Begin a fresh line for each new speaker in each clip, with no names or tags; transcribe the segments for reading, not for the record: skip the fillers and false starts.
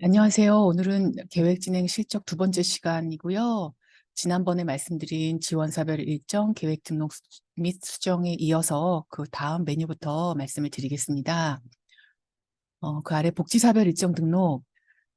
안녕하세요. 오늘은 계획 진행 실적 두 번째 시간이고요. 지난번에 말씀드린 지원사별 일정, 계획 등록 및 수정에 이어서 그 다음 메뉴부터 말씀을 드리겠습니다. 그 아래 복지사별 일정 등록,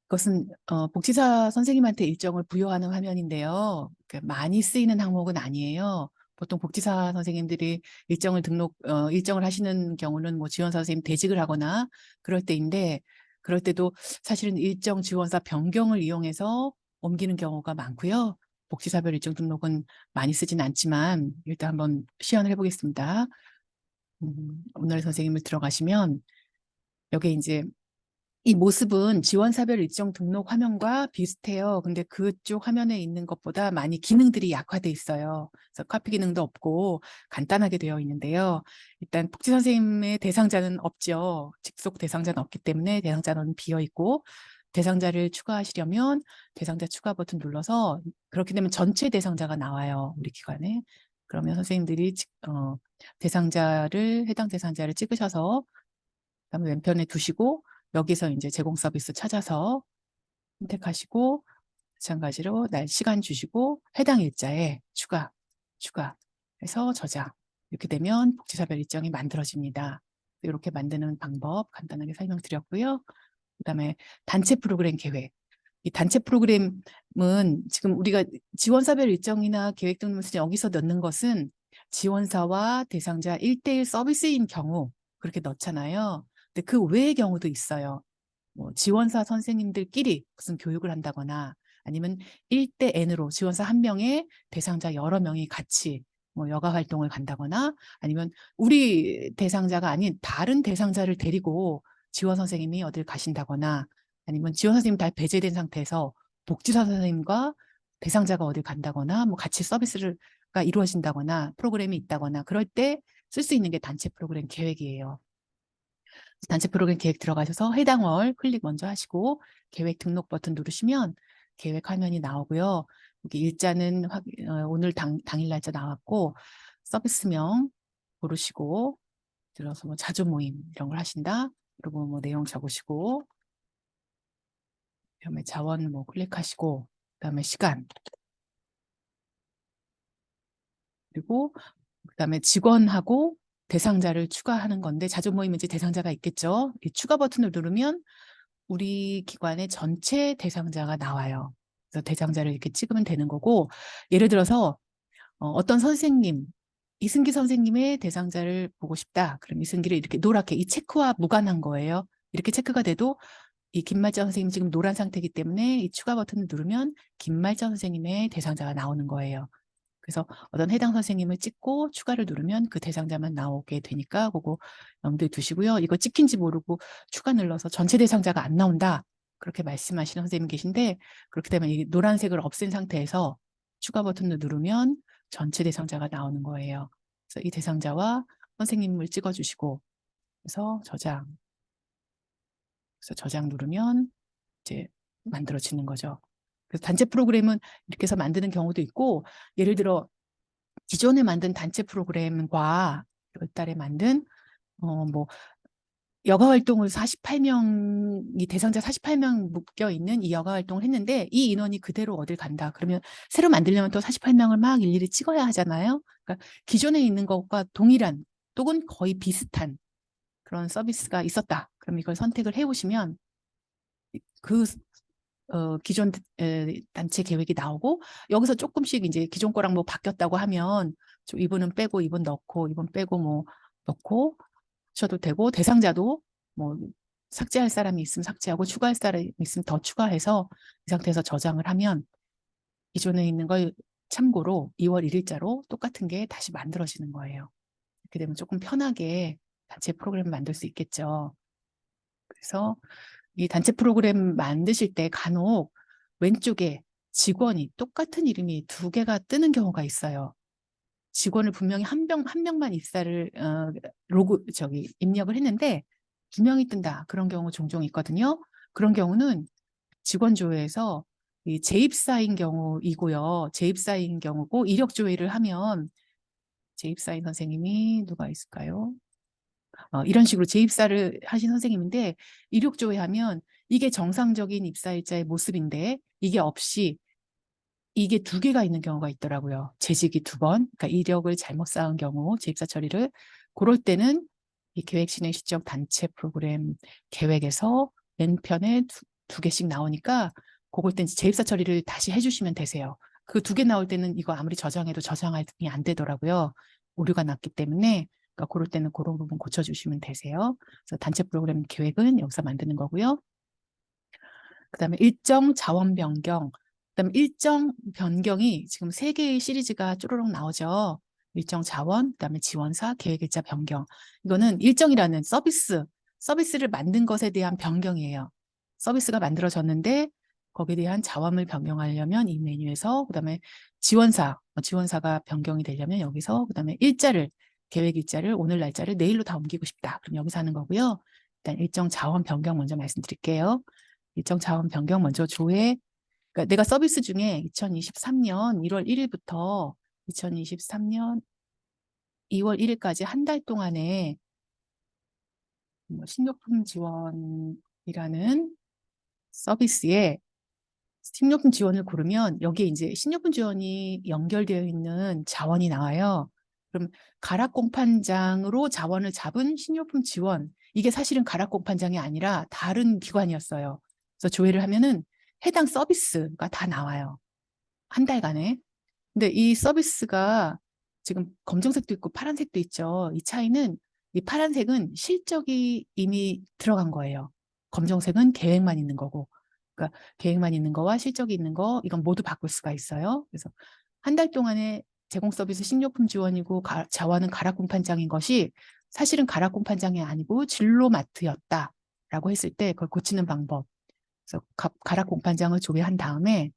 그것은 복지사 선생님한테 일정을 부여하는 화면인데요. 많이 쓰이는 항목은 아니에요. 보통 복지사 선생님들이 일정을 하시는 경우는 뭐 지원사 선생님 대직을 하거나 그럴 때인데, 그럴 때도 사실은 일정 지원사 변경을 이용해서 옮기는 경우가 많고요. 복지사별 일정 등록은 많이 쓰진 않지만 일단 한번 시연을 해보겠습니다. 오늘 선생님을 들어가시면 여기 이제 이 모습은 지원사별 일정 등록 화면과 비슷해요. 근데 그쪽 화면에 있는 것보다 많이 기능들이 약화돼 있어요. 그래서 카피 기능도 없고 간단하게 되어 있는데요. 일단 복지 선생님의 대상자는 없죠. 직속 대상자는 없기 때문에 대상자는 비어 있고, 대상자를 추가하시려면 대상자 추가 버튼 눌러서, 그렇게 되면 전체 대상자가 나와요. 우리 기관에. 그러면 선생님들이 해당 대상자를 찍으셔서 그다음에 왼편에 두시고, 여기서 이제 제공 서비스 찾아서 선택하시고, 마찬가지로 날 시간 주시고 해당 일자에 추가해서 저장. 이렇게 되면 복지사별 일정이 만들어집니다. 이렇게 만드는 방법 간단하게 설명드렸고요. 그다음에 단체 프로그램 계획. 이 단체 프로그램은 지금 우리가 지원사별 일정이나 계획 등록을 여기서 넣는 것은 지원사와 대상자 1대1 서비스인 경우 그렇게 넣잖아요. 근데 그 외의 경우도 있어요. 뭐 지원사 선생님들끼리 무슨 교육을 한다거나, 아니면 1대 N으로 지원사 한 명에 대상자 여러 명이 같이 뭐 여가 활동을 간다거나, 아니면 우리 대상자가 아닌 다른 대상자를 데리고 지원 선생님이 어딜 가신다거나, 아니면 지원 선생님 다 배제된 상태에서 복지사 선생님과 대상자가 어딜 간다거나, 뭐 같이 서비스가 이루어진다거나 프로그램이 있다거나, 그럴 때 쓸 수 있는 게 단체 프로그램 계획이에요. 단체 프로그램 계획 들어가셔서 해당 월 클릭 먼저 하시고 계획 등록 버튼 누르시면 계획 화면이 나오고요. 여기 일자는 오늘 당일 날짜 나왔고, 서비스명 고르시고, 들어서 뭐 자주 모임 이런 걸 하신다. 그리고 뭐 내용 적으시고, 그다음에 자원 뭐 클릭하시고, 그다음에 시간, 그리고 그다음에 직원하고 대상자를 추가하는 건데, 자주 모임 이제 대상자가 있겠죠. 이 추가 버튼을 누르면 우리 기관의 전체 대상자가 나와요. 그래서 대상자를 이렇게 찍으면 되는 거고, 예를 들어서 어떤 선생님, 이승기 선생님의 대상자를 보고 싶다. 그럼 이승기를 이렇게 노랗게, 이 체크와 무관한 거예요. 이렇게 체크가 돼도 이 김말자 선생님 지금 노란 상태이기 때문에 이 추가 버튼을 누르면 김말자 선생님의 대상자가 나오는 거예요. 그래서 어떤 해당 선생님을 찍고 추가를 누르면 그 대상자만 나오게 되니까 그거 염두에 두시고요. 이거 찍힌지 모르고 추가 눌러서 전체 대상자가 안 나온다, 그렇게 말씀하시는 선생님 계신데, 그렇게 되면 이 노란색을 없앤 상태에서 추가 버튼을 누르면 전체 대상자가 나오는 거예요. 그래서 이 대상자와 선생님을 찍어주시고, 그래서 저장 누르면 이제 만들어지는 거죠. 그래서 단체 프로그램은 이렇게 해서 만드는 경우도 있고, 예를 들어 기존에 만든 단체 프로그램과 몇 달에 만든 뭐 여가 활동을 48명이 대상자 48명 묶여 있는 이 여가 활동을 했는데, 이 인원이 그대로 어딜 간다. 그러면 새로 만들려면 또 48명을 막 일일이 찍어야 하잖아요. 그러니까 기존에 있는 것과 동일한 또는 거의 비슷한 그런 서비스가 있었다. 그럼 이걸 선택을 해보시면 그 기존 단체 계획이 나오고, 여기서 조금씩 이제 기존 거랑 뭐 바뀌었다고 하면 이분은 빼고 이분 넣고 이분 빼고 뭐 넣고 하셔도 되고, 대상자도 뭐 삭제할 사람이 있으면 삭제하고 추가할 사람이 있으면 더 추가해서 이 상태에서 저장을 하면 기존에 있는 걸 참고로 2월 1일자로 똑같은 게 다시 만들어지는 거예요. 이렇게 되면 조금 편하게 단체 프로그램을 만들 수 있겠죠. 그래서 이 단체 프로그램 만드실 때 간혹 왼쪽에 직원이 똑같은 이름이 두 개가 뜨는 경우가 있어요. 직원을 분명히 한 명만 입사를 입력을 했는데 두 명이 뜬다. 그런 경우 종종 있거든요. 그런 경우는 직원 조회에서 이 재입사인 경우이고요. 재입사인 경우고, 이력 조회를 하면 재입사인 선생님이 누가 있을까요? 이런 식으로 재입사를 하신 선생님인데 이력조회하면 이게 정상적인 입사일자의 모습인데 이게 없이 이게 2개가 있는 경우가 있더라고요. 재직이 2번, 그러니까 이력을 잘못 쌓은 경우 재입사 처리를 그럴 때는 이 계획진행 시적 단체 프로그램 계획에서 맨편에 2개씩 나오니까 그걸 땐 재입사 처리를 다시 해주시면 되세요. 그 2개 나올 때는 이거 아무리 저장해도 저장이 안 되더라고요. 오류가 났기 때문에 그러니까 그럴 때는 그런 부분 고쳐주시면 되세요. 그래서 단체 프로그램 계획은 여기서 만드는 거고요. 그다음에 일정 자원 변경. 그다음에 일정 변경이 지금 3개의 시리즈가 쪼르륵 나오죠. 일정 자원, 그다음에 지원사, 계획일자 변경. 이거는 일정이라는 서비스를 만든 것에 대한 변경이에요. 서비스가 만들어졌는데 거기에 대한 자원을 변경하려면 이 메뉴에서 그다음에 지원사가 변경이 되려면 여기서 그다음에 계획 일자를 오늘 날짜를 내일로 다 옮기고 싶다. 그럼 여기서 하는 거고요. 일단 일정 자원 변경 먼저 말씀드릴게요. 일정 자원 변경 먼저 그러니까 내가 서비스 중에 2023년 1월 1일부터 2023년 2월 1일까지 한 달 동안에 식료품 지원이라는 서비스에 식료품 지원을 고르면 여기에 이제 식료품 지원이 연결되어 있는 자원이 나와요. 그럼 가락공판장으로 자원을 잡은 식료품 지원, 이게 사실은 가락공판장이 아니라 다른 기관이었어요. 그래서 조회를 하면은 해당 서비스가 다 나와요. 한 달간에. 근데 이 서비스가 지금 검정색도 있고 파란색도 있죠. 이 차이는 이 파란색은 실적이 이미 들어간 거예요. 검정색은 계획만 있는 거고. 그러니까 계획만 있는 거와 실적이 있는 거 이건 모두 바꿀 수가 있어요. 그래서 한 달 동안에 제공 서비스 식료품 지원이고 자원은 가락공판장인 것이 사실은 가락공판장이 아니고 진로마트였다라고 했을 때 그걸 고치는 방법. 그래서 가락공판장을 조회한 다음에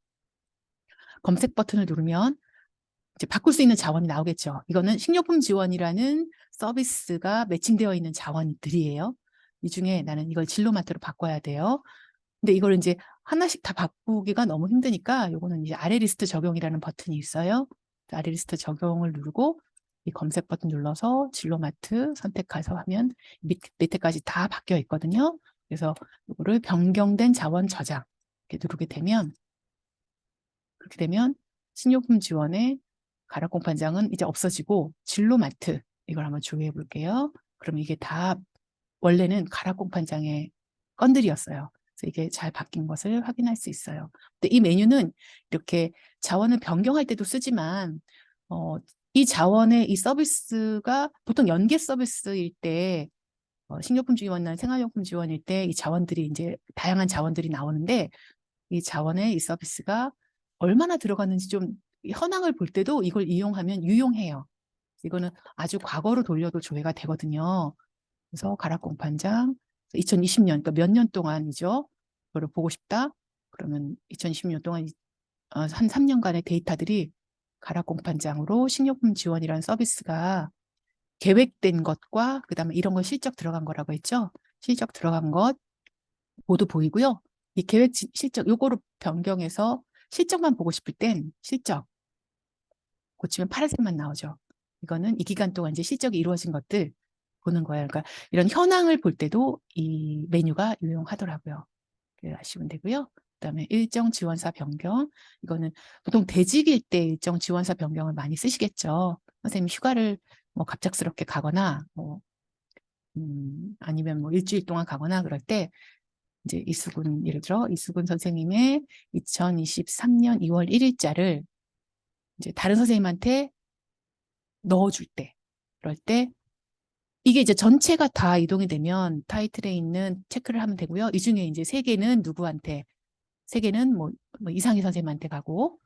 검색 버튼을 누르면 이제 바꿀 수 있는 자원이 나오겠죠. 이거는 식료품 지원이라는 서비스가 매칭되어 있는 자원들이에요. 이 중에 나는 이걸 진로마트로 바꿔야 돼요. 근데 이걸 이제 하나씩 다 바꾸기가 너무 힘드니까 이거는 이제 아래 리스트 적용이라는 버튼이 있어요. 아래 리스트 적용을 누르고 이 검색 버튼 눌러서 진로마트 선택해서 하면 밑에까지 다 바뀌어 있거든요. 그래서 이거를 변경된 자원 저장 이렇게 누르게 되면 그렇게 되면 식료품 지원의 가락공판장은 이제 없어지고 진로마트 이걸 한번 조회해 볼게요. 그럼 이게 다 원래는 가락공판장의 건들이었어요. 그래서 이게 잘 바뀐 것을 확인할 수 있어요. 근데 이 메뉴는 이렇게 자원을 변경할 때도 쓰지만 이 자원의 이 서비스가 보통 연계 서비스일 때 식료품 지원이나 생활용품 지원일 때 이 자원들이 이제 다양한 자원들이 나오는데 이 자원의 이 서비스가 얼마나 들어갔는지 좀 현황을 볼 때도 이걸 이용하면 유용해요. 이거는 아주 과거로 돌려도 조회가 되거든요. 그래서 가락공판장 2020년, 그러니까 몇 년 동안이죠. 그거를 보고 싶다. 그러면 2020년 동안 한 3년간의 데이터들이 가락공판장으로 식료품 지원이라는 서비스가 계획된 것과 그다음에 이런 거 실적 들어간 거라고 했죠. 실적 들어간 것 모두 보이고요. 이 계획 실적 요거로 변경해서 실적만 보고 싶을 땐 실적 고치면 파란색만 나오죠. 이거는 이 기간 동안 이제 실적이 이루어진 것들 보는 거예요. 그러니까 이런 현황을 볼 때도 이 메뉴가 유용하더라고요. 아시면 되고요. 그다음에 일정 지원사 변경. 이거는 보통 대직일 때 일정 지원사 변경을 많이 쓰시겠죠. 선생님 휴가를 뭐 갑작스럽게 가거나 뭐 아니면 뭐 일주일 동안 가거나 그럴 때 이제 예를 들어 이수근 선생님의 2023년 2월 1일자를 이제 다른 선생님한테 넣어줄 때, 그럴 때 이게 이제 전체가 다 이동이 되면 타이틀에 있는 체크를 하면 되고요. 이 중에 이제 3개는 누구한테, 3개는 뭐 이상희 선생님한테 가고,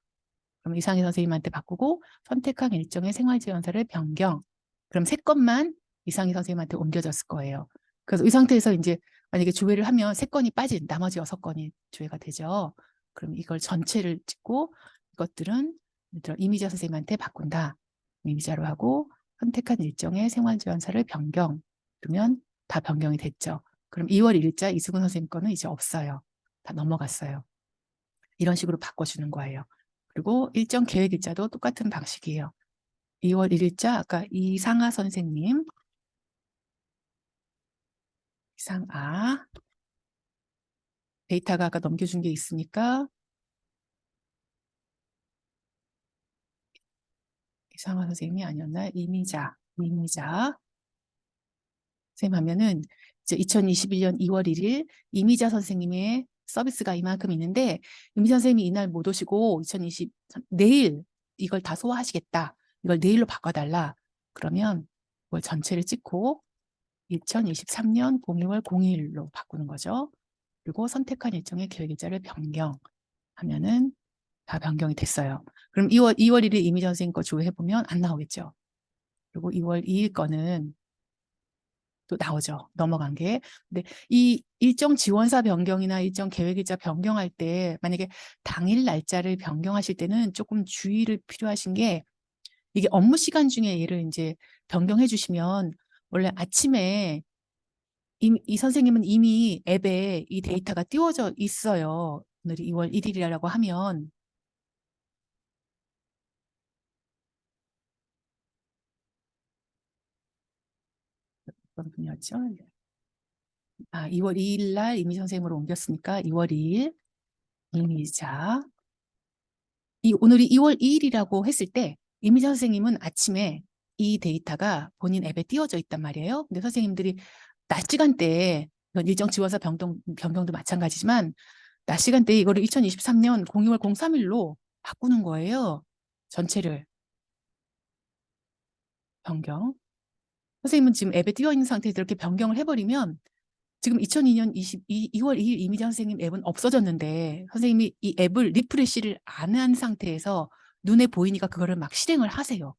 그럼 이상희 선생님한테 바꾸고 선택한 일정의 생활지원사를 변경. 그럼 3건만 이상희 선생님한테 옮겨졌을 거예요. 그래서 이 상태에서 이제 만약에 조회를 하면 3건이 빠진 나머지 6건이 조회가 되죠. 그럼 이걸 전체를 찍고 이것들은 이미자 선생님한테 바꾼다. 이미자로 하고 선택한 일정의 생활지원사를 변경. 그러면 다 변경이 됐죠. 그럼 2월 1일자 이수근 선생님 거는 이제 없어요. 다 넘어갔어요. 이런 식으로 바꿔주는 거예요. 그리고 일정 계획 일자도 똑같은 방식이에요. 2월 1일자 아까 이상하 선생님 이상 데이터가 아까 넘겨준 게 있으니까 이상화 선생님이 아니었나? 이미자 선생님 하면은 이제 2021년 2월 1일 이미자 선생님의 서비스가 이만큼 있는데 이미자 선생님이 이날 못 오시고 내일 이걸 다 소화하시겠다. 이걸 내일로 바꿔달라. 그러면 이걸 전체를 찍고 2023년 02월 02일로 바꾸는 거죠. 그리고 선택한 일정의 계획일자를 변경하면은 다 변경이 됐어요. 그럼 2월 1일 이미자 선생님 거 조회해보면 안 나오겠죠. 그리고 2월 2일 거는 또 나오죠. 넘어간 게. 근데 이 일정 지원사 변경이나 일정 계획일자 변경할 때 만약에 당일 날짜를 변경하실 때는 조금 주의를 필요하신 게 이게 업무 시간 중에 얘를 이제 변경해 주시면 원래 아침에 이 선생님은 이미 앱에 이 데이터가 띄워져 있어요. 오늘이 2월 1일이라고 하면 어떤 분이었죠? 2월 2일 날 이미 선생님으로 옮겼으니까 2월 2일 이미자 오늘이 2월 2일이라고 했을 때 이미자 선생님은 아침에 이 데이터가 본인 앱에 띄워져 있단 말이에요. 근데 선생님들이 낮 시간대에 일정 지원사 변경도 마찬가지지만 낮 시간대에 이거를 2023년 02월 03일로 바꾸는 거예요. 전체를 변경. 선생님은 지금 앱에 띄워 있는 상태에서 이렇게 변경을 해버리면 지금 2002년 2월 2일 이미자 선생님 앱은 없어졌는데 선생님이 이 앱을 리프레시를 안 한 상태에서 눈에 보이니까 그거를 막 실행을 하세요.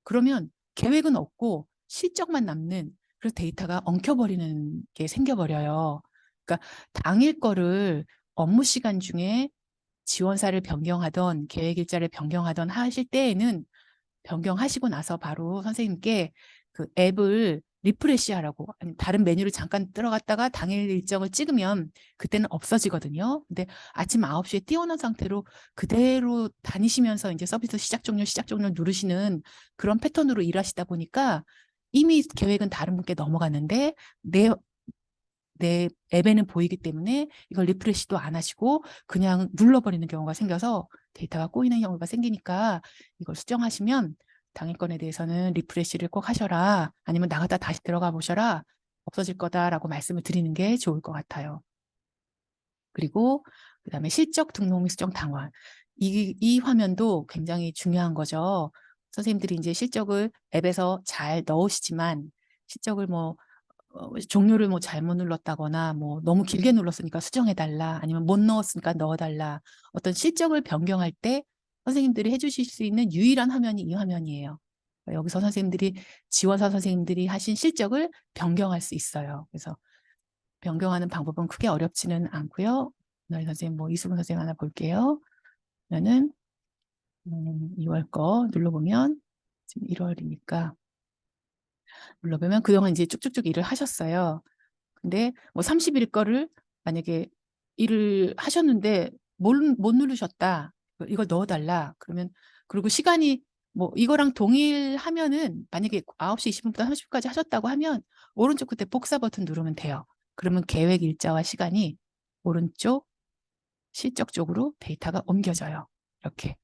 그러면 계획은 없고 실적만 남는 그래서 데이터가 엉켜버리는 게 생겨버려요. 그러니까 당일 거를 업무 시간 중에 지원사를 변경하던 계획 일자를 변경하던 하실 때에는 변경하시고 나서 바로 선생님께 그 앱을 리프레시하라고 아니 다른 메뉴를 잠깐 들어갔다가 당일 일정을 찍으면 그때는 없어지거든요. 근데 아침 9시에 띄워놓은 상태로 그대로 다니시면서 이제 서비스 시작 종료 누르시는 그런 패턴으로 일하시다 보니까 이미 계획은 다른 분께 넘어갔는데 내 앱에는 보이기 때문에 이걸 리프레시도 안 하시고 그냥 눌러버리는 경우가 생겨서 데이터가 꼬이는 경우가 생기니까 이걸 수정하시면 당일권에 대해서는 리프레시를 꼭 하셔라. 아니면 나갔다 다시 들어가 보셔라. 없어질 거다라고 말씀을 드리는 게 좋을 것 같아요. 그리고 그다음에 실적 등록 및 수정 당원. 이 화면도 굉장히 중요한 거죠. 선생님들이 이제 실적을 앱에서 잘 넣으시지만 실적을 종료를 잘못 눌렀다거나 너무 길게 눌렀으니까 수정해달라 아니면 못 넣었으니까 넣어달라 어떤 실적을 변경할 때 선생님들이 해주실 수 있는 유일한 화면이 이 화면이에요. 여기서 지원사 선생님들이 하신 실적을 변경할 수 있어요. 그래서 변경하는 방법은 크게 어렵지는 않고요. 오늘 선생님 이수근 선생님 하나 볼게요. 그러면은 2월 거 눌러보면 지금 1월이니까 눌러보면 그동안 이제 쭉쭉쭉 일을 하셨어요. 근데 30일 거를 만약에 일을 하셨는데 못 누르셨다. 이걸 넣어달라. 그러면 그리고 시간이 이거랑 동일하면은 만약에 9시 20분부터 30분까지 하셨다고 하면 오른쪽 끝에 복사 버튼 누르면 돼요. 그러면 계획 일자와 시간이 오른쪽 실적 쪽으로 데이터가 옮겨져요. 이렇게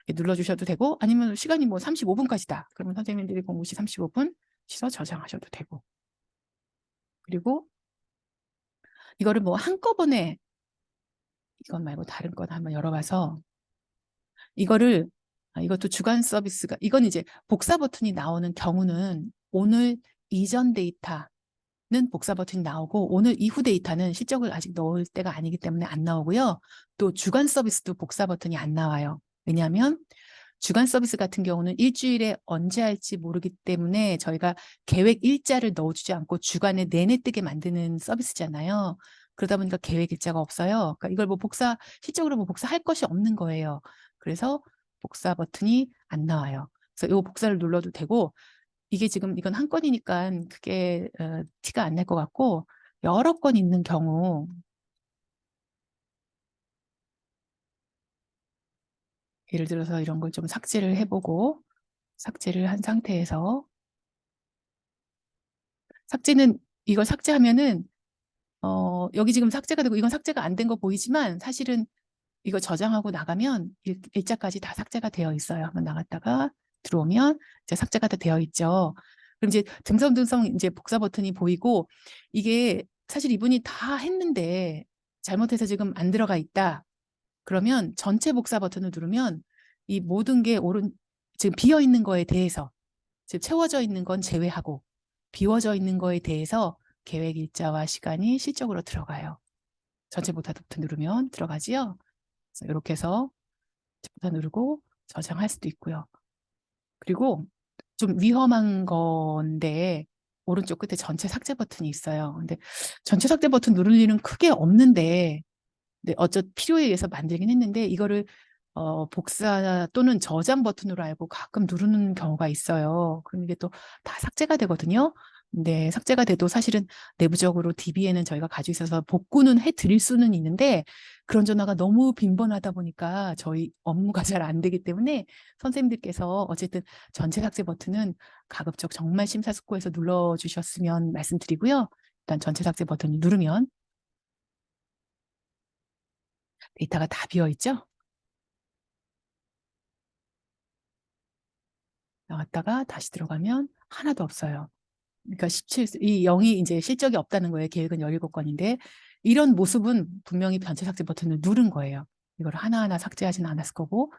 눌러주셔도 되고 아니면 시간이 35분까지다. 그러면 선생님들이 공부 시 35분 시서 저장하셔도 되고 그리고 이거를 한꺼번에 이건 말고 다른 건 한번 열어봐서 이것도 주간 서비스가 이건 이제 복사 버튼이 나오는 경우는 오늘 이전 데이터는 복사 버튼이 나오고 오늘 이후 데이터는 실적을 아직 넣을 때가 아니기 때문에 안 나오고요. 또 주간 서비스도 복사 버튼이 안 나와요. 왜냐하면 주간 서비스 같은 경우는 일주일에 언제 할지 모르기 때문에 저희가 계획 일자를 넣어주지 않고 주간에 내내 뜨게 만드는 서비스잖아요. 그러다 보니까 계획 일자가 없어요. 그러니까 이걸 실적으로 복사할 것이 없는 거예요. 그래서 복사 버튼이 안 나와요. 그래서 이 복사를 눌러도 되고 이게 지금 이건 한 건이니까 그게 티가 안 날 것 같고 여러 건 있는 경우 예를 들어서 이런 걸 좀 삭제를 해보고 삭제를 한 상태에서 삭제는 이걸 삭제하면은 여기 지금 삭제가 되고 이건 삭제가 안 된 거 보이지만 사실은 이거 저장하고 나가면 일자까지 다 삭제가 되어 있어요. 한번 나갔다가 들어오면 이제 삭제가 다 되어 있죠. 그럼 이제 듬성듬성 이제 복사 버튼이 보이고 이게 사실 이분이 다 했는데 잘못해서 지금 안 들어가 있다. 그러면 전체 복사 버튼을 누르면 이 모든 게 지금 비어 있는 거에 대해서 지금 채워져 있는 건 제외하고 비워져 있는 거에 대해서 계획 일자와 시간이 실적으로 들어가요. 전체 복사 버튼 누르면 들어가지요. 그래서 이렇게 해서 버튼 누르고 저장할 수도 있고요. 그리고 좀 위험한 건데 오른쪽 끝에 전체 삭제 버튼이 있어요. 근데 전체 삭제 버튼 누를 일은 크게 없는데 필요에 의해서 만들긴 했는데 이거를 복사 또는 저장 버튼으로 알고 가끔 누르는 경우가 있어요. 그럼 이게 또 다 삭제가 되거든요. 근데 삭제가 돼도 사실은 내부적으로 DB에는 저희가 가지고 있어서 복구는 해드릴 수는 있는데 그런 전화가 너무 빈번하다 보니까 저희 업무가 잘 안 되기 때문에 선생님들께서 어쨌든 전체 삭제 버튼은 가급적 정말 심사숙고해서 눌러주셨으면 말씀드리고요. 일단 전체 삭제 버튼을 누르면 데이터가 다 비어있죠? 나왔다가 다시 들어가면 하나도 없어요. 그러니까 17, 이 0이 이제 실적이 없다는 거예요. 계획은 17건인데 이런 모습은 분명히 전체 삭제 버튼을 누른 거예요. 이걸 하나하나 삭제하지는 않았을 거고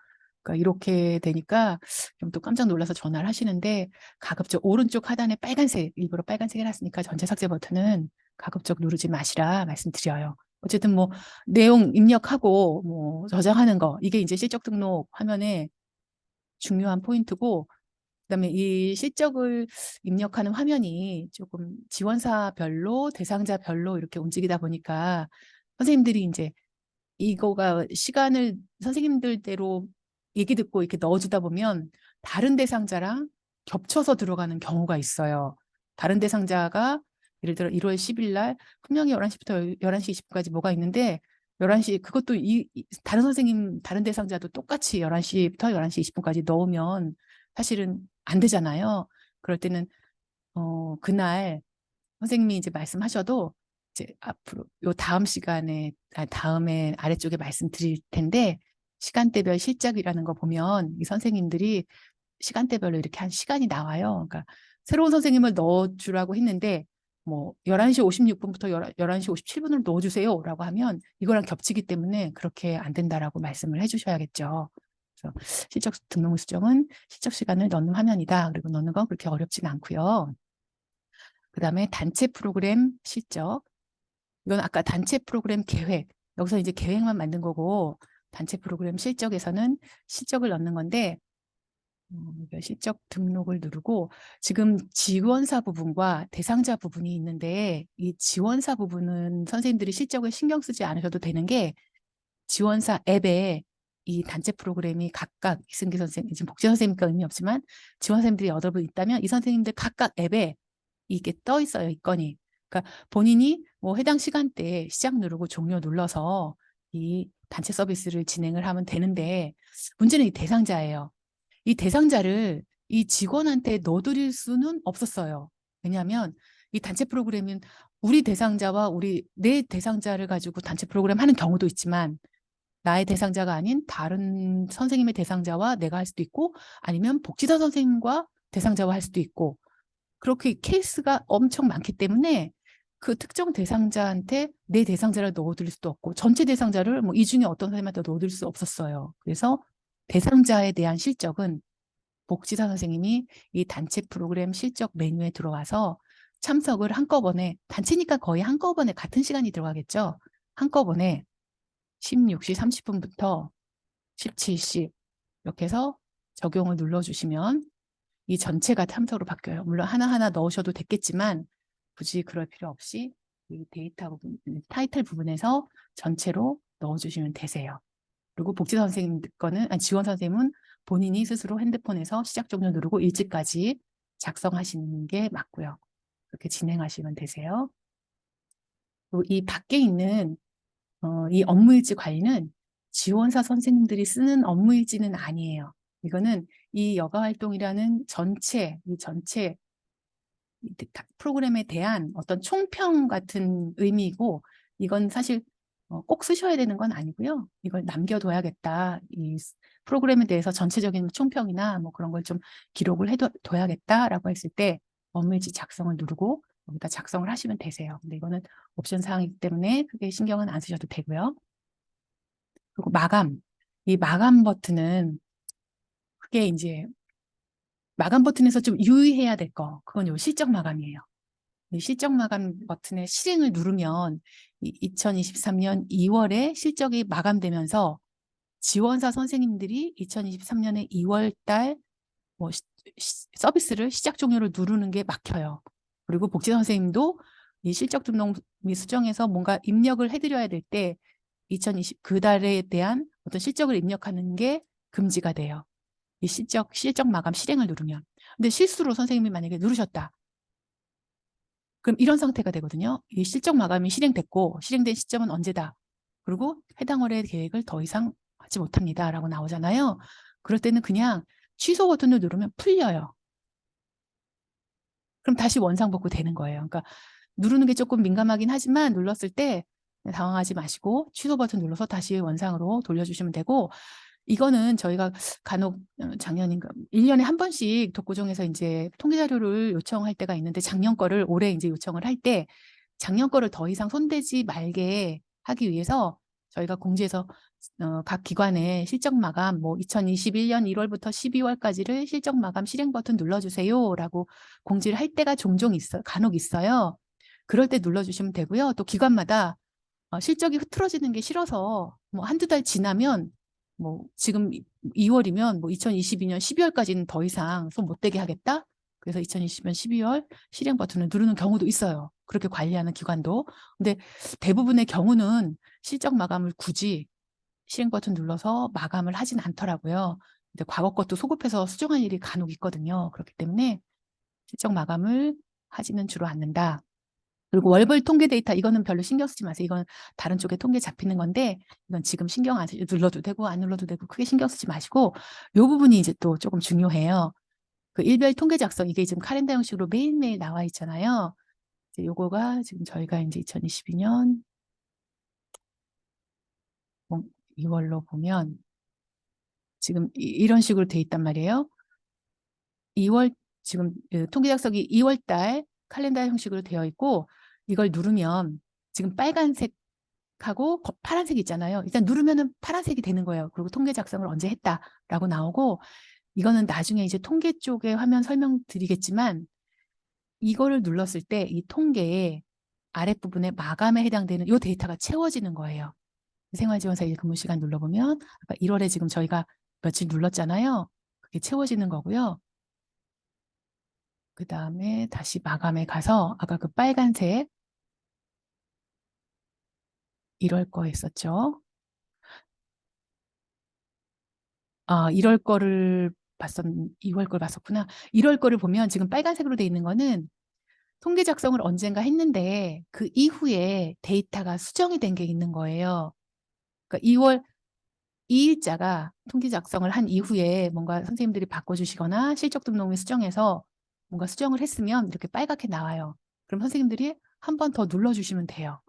그러니까 이렇게 되니까 좀 또 깜짝 놀라서 전화를 하시는데 가급적 오른쪽 하단에 빨간색, 일부러 빨간색 해놨으니까 전체 삭제 버튼은 가급적 누르지 마시라 말씀드려요. 어쨌든 뭐 내용 입력하고 뭐 저장하는 거 이게 이제 실적 등록 화면에 중요한 포인트고 그다음에 이 실적을 입력하는 화면이 조금 지원사별로 대상자별로 이렇게 움직이다 보니까 선생님들이 이제 이거가 시간을 선생님들대로 얘기 듣고 이렇게 넣어주다 보면 다른 대상자랑 겹쳐서 들어가는 경우가 있어요. 다른 대상자가 예를 들어 1월 10일 날 분명히 11시부터 11시 20분까지 뭐가 있는데 11시 그것도 다른 선생님 다른 대상자도 똑같이 11시부터 11시 20분까지 넣으면 사실은 안 되잖아요. 그럴 때는 그날 선생님이 이제 말씀하셔도 이제 앞으로 요 다음 시간에 다음에 아래쪽에 말씀드릴 텐데 시간대별 실적이라는 거 보면 이 선생님들이 시간대별로 이렇게 한 시간이 나와요. 그러니까 새로운 선생님을 넣어주라고 했는데 뭐 11시 56분부터 11시 57분으로 넣어주세요 라고 하면 이거랑 겹치기 때문에 그렇게 안 된다라고 말씀을 해주셔야겠죠. 그래서 실적 등록 수정은 실적 시간을 넣는 화면이다. 그리고 넣는 건 그렇게 어렵진 않고요. 그 다음에 단체 프로그램 실적. 이건 아까 단체 프로그램 계획. 여기서 이제 계획만 만든 거고 단체 프로그램 실적에서는 실적을 넣는 건데 실적 등록을 누르고 지금 지원사 부분과 대상자 부분이 있는데 이 지원사 부분은 선생님들이 실적을 신경 쓰지 않으셔도 되는 게 지원사 앱에 이 단체 프로그램이 각각 이승기 선생님, 지금 복지 선생님과 의미 없지만 지원 선생님들이 8분 있다면 이 선생님들 각각 앱에 이게 떠 있어요. 이 건이. 그러니까 본인이 뭐 해당 시간대에 시작 누르고 종료 눌러서 이 단체 서비스를 진행을 하면 되는데 문제는 이 대상자예요. 이 대상자를 이 직원한테 넣어드릴 수는 없었어요. 왜냐하면 이 단체 프로그램은 우리 대상자와 내 대상자를 가지고 단체 프로그램 하는 경우도 있지만 나의 대상자가 아닌 다른 선생님의 대상자와 내가 할 수도 있고 아니면 복지사 선생님과 대상자와 할 수도 있고 그렇게 케이스가 엄청 많기 때문에 그 특정 대상자한테 내 대상자를 넣어드릴 수도 없고 전체 대상자를 뭐 이 중에 어떤 선생님한테 넣어드릴 수 없었어요. 그래서 대상자에 대한 실적은 복지사 선생님이 이 단체 프로그램 실적 메뉴에 들어와서 참석을 한꺼번에 단체니까 거의 한꺼번에 같은 시간이 들어가겠죠. 한꺼번에 16시 30분부터 17시 이렇게 해서 적용을 눌러주시면 이 전체가 참석으로 바뀌어요. 물론 하나하나 넣으셔도 됐겠지만 굳이 그럴 필요 없이 이 데이터 부분, 타이틀 부분에서 전체로 넣어주시면 되세요. 그리고 복지사 선생님 거는 지원 선생님은 본인이 스스로 핸드폰에서 시작 종료 누르고 일찍까지 작성하시는 게 맞고요. 그렇게 진행하시면 되세요. 그리고 이 밖에 있는 이 업무일지 관리는 지원사 선생님들이 쓰는 업무일지는 아니에요. 이거는 이 여가활동이라는 이 전체 프로그램에 대한 어떤 총평 같은 의미이고, 이건 사실 꼭 쓰셔야 되는 건 아니고요. 이걸 남겨둬야겠다. 이 프로그램에 대해서 전체적인 총평이나 뭐 그런 걸 좀 기록을 해둬야겠다라고 했을 때 업무일지 작성을 누르고 여기다 작성을 하시면 되세요. 근데 이거는 옵션 사항이기 때문에 크게 신경은 안 쓰셔도 되고요. 그리고 마감. 이 마감 버튼은 크게 이제 마감 버튼에서 좀 유의해야 될 거. 그건 요 실적 마감이에요. 이 실적 마감 버튼의 실행을 누르면 2023년 2월에 실적이 마감되면서 지원사 선생님들이 2023년에 2월 달 뭐 서비스를 시작 종료를 누르는 게 막혀요. 그리고 복지 선생님도 이 실적 등록 및 수정에서 뭔가 입력을 해드려야 될 때 2020 그 달에 대한 어떤 실적을 입력하는 게 금지가 돼요. 이 실적 마감 실행을 누르면. 근데 실수로 선생님이 만약에 누르셨다. 그럼 이런 상태가 되거든요. 이 실적 마감이 실행됐고 실행된 시점은 언제다. 그리고 해당 월의 계획을 더 이상 하지 못합니다. 라고 나오잖아요. 그럴 때는 그냥 취소 버튼을 누르면 풀려요. 그럼 다시 원상복구 되는 거예요. 그러니까 누르는 게 조금 민감하긴 하지만 눌렀을 때 당황하지 마시고 취소 버튼 눌러서 다시 원상으로 돌려주시면 되고, 이거는 저희가 간혹 작년인가 1년에 한 번씩 독고정에서 이제 통계 자료를 요청할 때가 있는데, 작년 거를 올해 이제 요청을 할 때 작년 거를 더 이상 손대지 말게 하기 위해서 저희가 공지에서 각 기관의 실적 마감 뭐 2021년 1월부터 12월까지를 실적 마감 실행 버튼 눌러주세요라고 공지를 할 때가 종종 간혹 있어요. 그럴 때 눌러주시면 되고요. 또 기관마다 실적이 흐트러지는 게 싫어서 뭐 한두 달 지나면 뭐 지금 2월이면 뭐 2022년 12월까지는 더 이상 손 못 대게 하겠다. 그래서 2020년 12월 실행 버튼을 누르는 경우도 있어요. 그렇게 관리하는 기관도. 근데 대부분의 경우는 실적 마감을 굳이 실행 버튼 눌러서 마감을 하진 않더라고요. 근데 과거 것도 소급해서 수정할 일이 간혹 있거든요. 그렇기 때문에 실적 마감을 하지는 주로 않는다. 그리고 월별 통계 데이터, 이거는 별로 신경 쓰지 마세요. 이건 다른 쪽에 통계 잡히는 건데 이건 지금 신경 안 쓰셔도, 눌러도 되고 안 눌러도 되고 크게 신경 쓰지 마시고, 이 부분이 이제 또 조금 중요해요. 그 일별 통계 작성, 이게 지금 카렌더 형식으로 매일매일 나와 있잖아요. 이제 요거가 지금 저희가 이제 2022년 2월로 보면 지금 이런 식으로 돼 있단 말이에요. 2월 지금 통계 작성이 2월 달 칼렌더 형식으로 되어 있고, 이걸 누르면 지금 빨간색하고 파란색이 있잖아요. 일단 누르면은 파란색이 되는 거예요. 그리고 통계 작성을 언제 했다라고 나오고, 이거는 나중에 이제 통계 쪽에 화면 설명드리겠지만 이거를 눌렀을 때 이 통계의 아랫부분에 마감에 해당되는 이 데이터가 채워지는 거예요. 생활지원사 일근무시간 눌러보면 아까 1월에 지금 저희가 며칠 눌렀잖아요. 그게 채워지는 거고요. 그 다음에 다시 마감에 가서 아까 그 빨간색 1월 거 했었죠. 1월 거를 2월 걸 봤었구나. 1월 거를 보면 지금 빨간색으로 돼 있는 거는 통계 작성을 언젠가 했는데 그 이후에 데이터가 수정이 된 게 있는 거예요. 그러니까 2월 2일자가 통계 작성을 한 이후에 뭔가 선생님들이 바꿔주시거나 실적 등록 및 수정해서 뭔가 수정을 했으면 이렇게 빨갛게 나와요. 그럼 선생님들이 한 번 더 눌러주시면 돼요.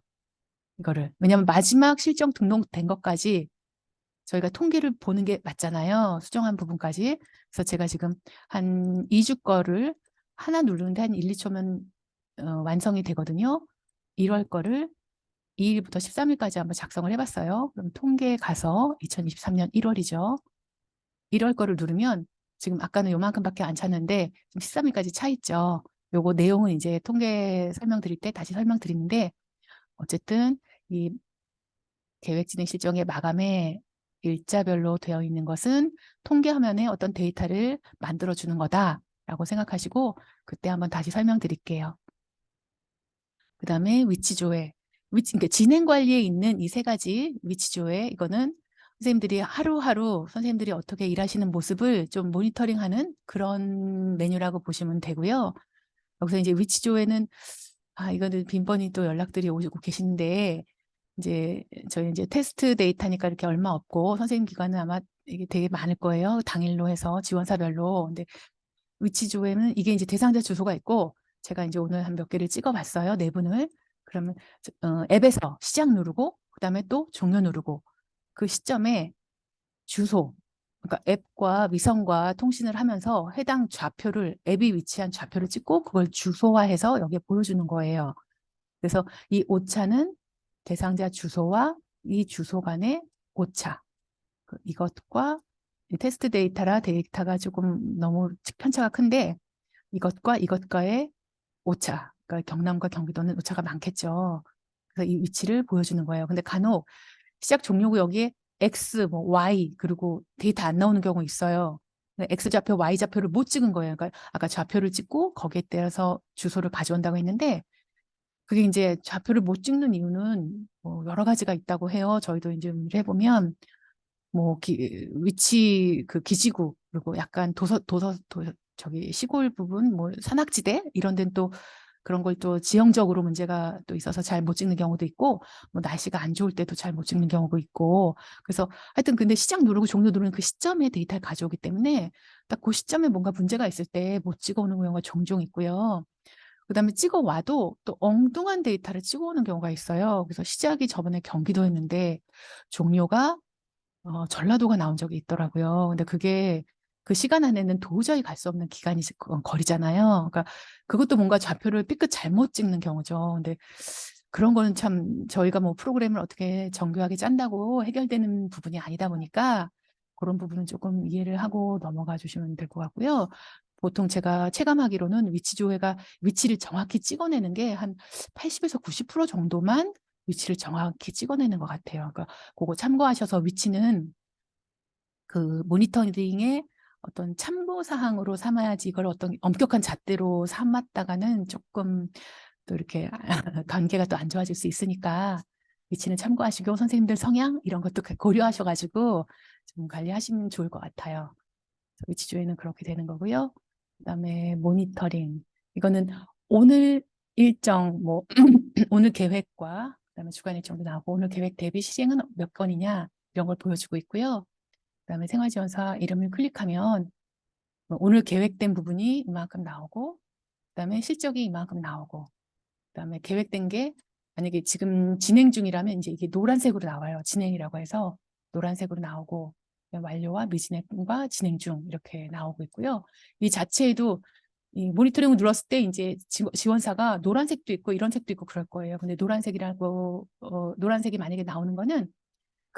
이거를. 왜냐하면 마지막 실적 등록된 것까지 저희가 통계를 보는 게 맞잖아요. 수정한 부분까지. 그래서 제가 지금 한 2주 거를 하나 누르는데 한 1, 2초면 완성이 되거든요. 1월 거를 2일부터 13일까지 한번 작성을 해봤어요. 그럼 통계에 가서 2023년 1월이죠. 1월 거를 누르면 지금 아까는 요만큼밖에 안 찼는데 지금 13일까지 차 있죠. 요거 내용은 이제 통계 설명드릴 때 다시 설명드리는데, 어쨌든 이 계획 진행 실정의 마감에 일자별로 되어 있는 것은 통계 화면에 어떤 데이터를 만들어주는 거다라고 생각하시고 그때 한번 다시 설명드릴게요. 그 다음에 위치조회. 그러니까 진행 관리에 있는 이 세 가지 위치조회, 이거는 선생님들이 하루하루 선생님들이 어떻게 일하시는 모습을 좀 모니터링하는 그런 메뉴라고 보시면 되고요. 여기서 이제 위치조회는 이거는 빈번히 또 연락들이 오고 계신데, 이제 저희 이제 테스트 데이터니까 이렇게 얼마 없고 선생님 기관은 아마 이게 되게 많을 거예요. 당일로 해서 지원사별로. 근데 위치 조회는 이게 이제 대상자 주소가 있고 제가 이제 오늘 한 몇 개를 찍어봤어요. 내분을. 그러면 앱에서 시작 누르고 그다음에 또 종료 누르고 그 시점에 주소, 그러니까 앱과 위성과 통신을 하면서 해당 좌표를 앱이 위치한 좌표를 찍고 그걸 주소화해서 여기에 보여주는 거예요. 그래서 이 오차는 대상자 주소와 이 주소 간의 오차, 이것과 이 테스트 데이터라 데이터가 조금 너무 편차가 큰데 이것과 이것과의 오차, 그러니까 경남과 경기도는 오차가 많겠죠. 그래서 이 위치를 보여주는 거예요. 근데 간혹 시작 종료구 여기에 X, 뭐 Y 그리고 데이터 안 나오는 경우 있어요. X 좌표, Y 좌표를 못 찍은 거예요. 그러니까 아까 좌표를 찍고 거기에 따라서 주소를 가져온다고 했는데 그게 이제 좌표를 못 찍는 이유는 뭐 여러 가지가 있다고 해요. 저희도 이제 해보면 뭐 위치 그 기지구 그리고 약간 저기 시골 부분 뭐 산악지대 이런 데는 또 그런 걸 또 지형적으로 문제가 또 있어서 잘 못 찍는 경우도 있고 뭐 날씨가 안 좋을 때도 잘 못 찍는 경우도 있고 그래서 하여튼 근데 시작 누르고 종료 누르는 그 시점에 데이터를 가져오기 때문에 딱 그 시점에 뭔가 문제가 있을 때 못 찍어오는 경우가 종종 있고요. 그다음에 찍어와도 또 엉뚱한 데이터를 찍어오는 경우가 있어요. 그래서 시작이 저번에 경기도였는데 종료가 전라도가 나온 적이 있더라고요. 근데 그게 그 시간 안에는 도저히 갈 수 없는 기간이 거리잖아요. 그러니까 그것도 뭔가 좌표를 삐끗 잘못 찍는 경우죠. 근데 그런 거는 참 저희가 뭐 프로그램을 어떻게 정교하게 짠다고 해결되는 부분이 아니다 보니까 그런 부분은 조금 이해를 하고 넘어가 주시면 될 것 같고요. 보통 제가 체감하기로는 위치 조회가 위치를 정확히 찍어내는 게 한 80에서 90% 정도만 위치를 정확히 찍어내는 것 같아요. 그러니까 그거 참고하셔서 위치는 그 모니터링의 어떤 참고 사항으로 삼아야지 이걸 어떤 엄격한 잣대로 삼았다가는 조금 또 이렇게 관계가 또 안 좋아질 수 있으니까 위치는 참고하시고 선생님들 성향 이런 것도 고려하셔가지고 좀 관리하시면 좋을 것 같아요. 위치 조회는 그렇게 되는 거고요. 그다음에 모니터링 이거는 오늘 일정 뭐 오늘 계획과 그다음에 주간 일정도 나오고 오늘 계획 대비 실행은 몇 건이냐 이런 걸 보여주고 있고요. 그다음에 생활지원사 이름을 클릭하면 오늘 계획된 부분이 이만큼 나오고 그다음에 실적이 이만큼 나오고 그다음에 계획된 게 만약에 지금 진행 중이라면 이제 이게 노란색으로 나와요. 진행이라고 해서 노란색으로 나오고 완료와 미진행과 진행 중 이렇게 나오고 있고요. 이 자체에도 이 모니터링을 눌렀을 때 이제 지원사가 노란색도 있고 이런 색도 있고 그럴 거예요. 근데 노란색이라고 노란색이 만약에 나오는 거는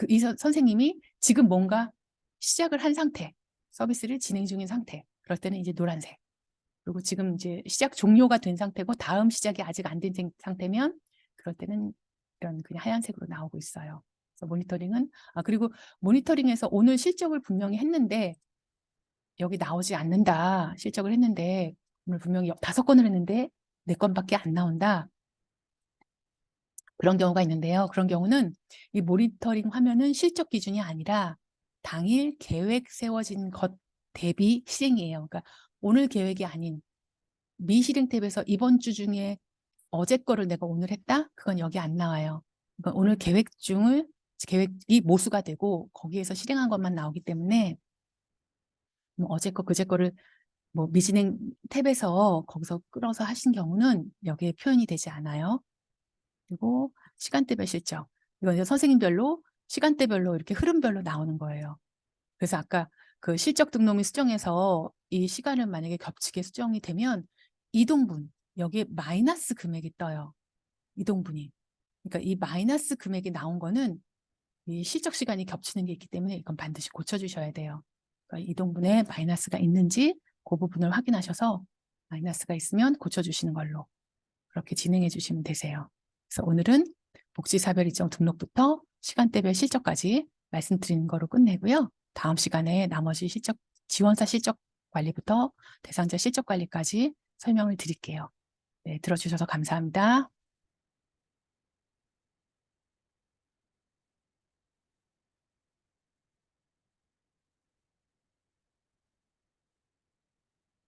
이 선생님이 지금 뭔가 시작을 한 상태, 서비스를 진행 중인 상태. 그럴 때는 이제 노란색. 그리고 지금 이제 시작 종료가 된 상태고 다음 시작이 아직 안 된 상태면 그럴 때는 이런 그냥 하얀색으로 나오고 있어요. 그래서 모니터링은 그리고 모니터링에서 오늘 실적을 분명히 했는데 여기 나오지 않는다. 실적을 했는데 오늘 분명히 5건을 했는데 4건밖에 안 나온다. 그런 경우가 있는데요. 그런 경우는 이 모니터링 화면은 실적 기준이 아니라 당일 계획 세워진 것 대비 실행이에요. 그러니까 오늘 계획이 아닌 미실행 탭에서 이번 주 중에 어제 거를 내가 오늘 했다? 그건 여기 안 나와요. 그러니까 오늘 계획이 모수가 되고 거기에서 실행한 것만 나오기 때문에 뭐 어제 거 그제 거를 뭐 미진행 탭에서 거기서 끌어서 하신 경우는 여기에 표현이 되지 않아요. 그리고 시간대별 실적. 이건 이제 선생님별로 시간대별로 이렇게 흐름별로 나오는 거예요. 그래서 아까 그 실적 등록 및 수정에서 이 시간을 만약에 겹치게 수정이 되면 이동분, 여기에 마이너스 금액이 떠요. 이동분이. 그러니까 이 마이너스 금액이 나온 거는 이 실적 시간이 겹치는 게 있기 때문에 이건 반드시 고쳐주셔야 돼요. 그러니까 이동분에 마이너스가 있는지 그 부분을 확인하셔서 마이너스가 있으면 고쳐주시는 걸로 그렇게 진행해 주시면 되세요. 그래서 오늘은 복지사별 일정 등록부터 시간대별 실적까지 말씀드리는 거로 끝내고요. 다음 시간에 나머지 지원사 실적 관리부터 대상자 실적 관리까지 설명을 드릴게요. 네, 들어주셔서 감사합니다.